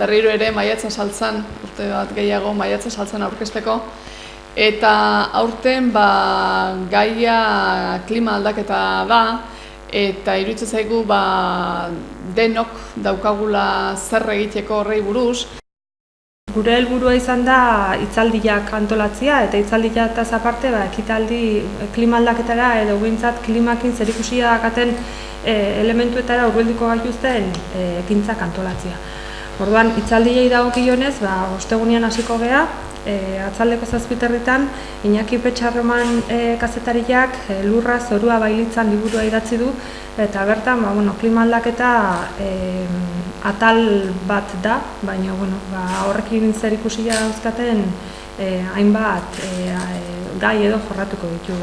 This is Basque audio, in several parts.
berriro ere maiatzen saltzan, urte bat gehiago maiatzen saltzan aurkezteko. Eta aurten gaia klima aldaketa da, eta iruditzen zaigu denok daukagula zer egiteko horrei buruz. Gure helburua izan da hitzaldiak antolatzea eta hitzaldiataz aparte ekitaldi klima aldaketara edo behintzat klimakin zerikusia dakaten elementuetara hurbilduko gaituzten ekintzak antolatzea. Orduan hitzaldiei dagokionez, ostegunean hasiko gea, Atzaldeko 7 Iñaki Petxarroman kazetariak Lurra zorua bailitzan liburua idatzi du, eta bertan klima aldaketa atal bat da, baina horrekin zerikusia dauzkaten hainbat gai edo jorratuko ditu.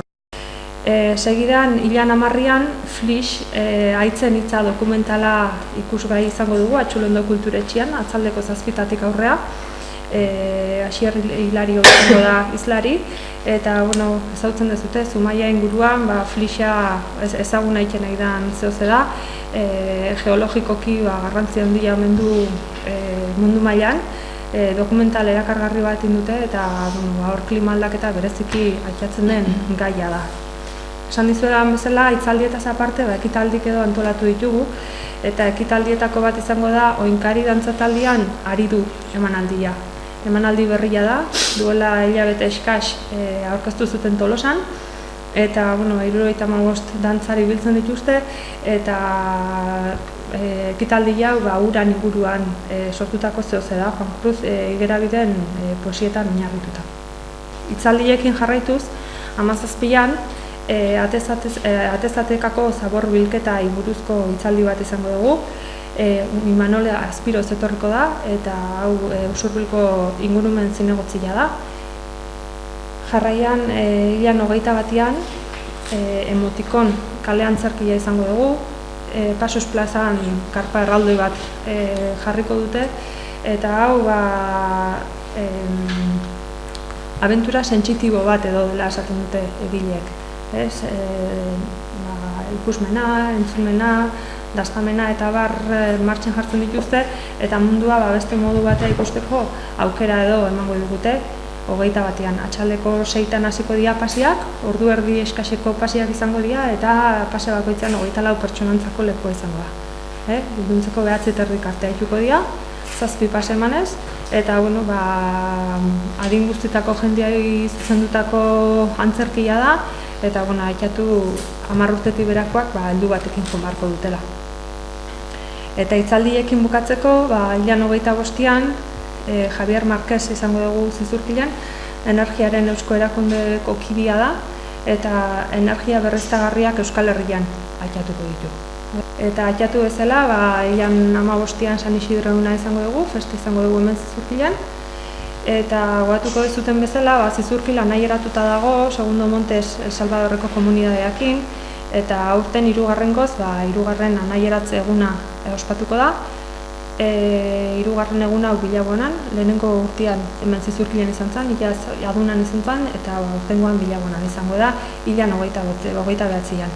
Segidan, hilan 10an, Flix haitzen hitza dokumentala ikusgai izango dugu Atxulondo Kulturetxean, Atzaldeko 7 aurrea. Asier Hilario da izlari, eta ezautzen dezute, Zumaia inguruan Flixa ezaguna egiten nahi da zehose da, geologikoki garrantzi handia omen du mundu mailan, dokumental erakargarri bat indute eta hor klima aldaketa bereziki aitzatzen den gaia da. Esan dizuetan bezala, hitzaldietaz aparte ekitaldik edo antolatu ditugu, eta ekitaldietako bat izango da Oinkari dantzataldian ari du emanaldia. Emanaldi berria da, duela hilabete eskas aurkeztu zuten Tolosan, eta 75 dantzari biltzen dituzte, eta ekitaldi hau uran inguruan sortutako zehose da, Juan Cruz Igerabiden poesietan oinarrituta. Hitzaldiekin jarraituz, 17an, atezatekako zabor bilketa buruzko hitzaldi bat izango dugu, Imanol Azpiroz etorriko da, eta hau Usurbilko ingurumen zinegotzia da. Jarraian, hilan 21an, Emotikon kalean zerkia izango dugu, Pasos plazan karpa erraldoi bat jarriko dute, eta hau abentura sentsitibo bat edo dela esaten dute egileek. Ikusmena, entzumena, daztamena eta martxan jartzen dituzte, eta mundua beste modu batea ikusteko aukera edo emango digute. 21an, Atxaldeko 6an hasiko dira pasiak, ordu erdi eskaseko pasiak izango dira, eta pase bakoitzean 24 pertsonantzako lekua izango da. Iluntzeko 9:30 arte aituko dira, 7 pase emanez, eta adin guztietako jendeari zuzendutako antzerkia da, eta aitatu 10 urtetik berakoak heldu batekin joan beharko dutela. Eta hitzaldiekin bukatzeko, hilan 25an, Javier Marquez izango dugu Zizurkilan, energiaren eusko erakundeko kidea da, eta energia berriztagarriak Euskal Herrian aitatuko ditu. Eta aitatu bezala, hilan 15an San Isidro eguna izango dugu, festa izango dugu hemen Zizurkilan, eta gogatuko dizuten bezala, Zizurkila nahi eratuta dago, Segundo Montes El Salvadorreko komunidadeakin, eta aurten 3. Hirugarren nahi eratze eguna ospatuko da. 3. eguna Bilabonan, lehenengo urtean hemen Zizurkilan izan zen, Adunan izan zen, eta aurtengoan Bilabonan izango da, hilan 29an.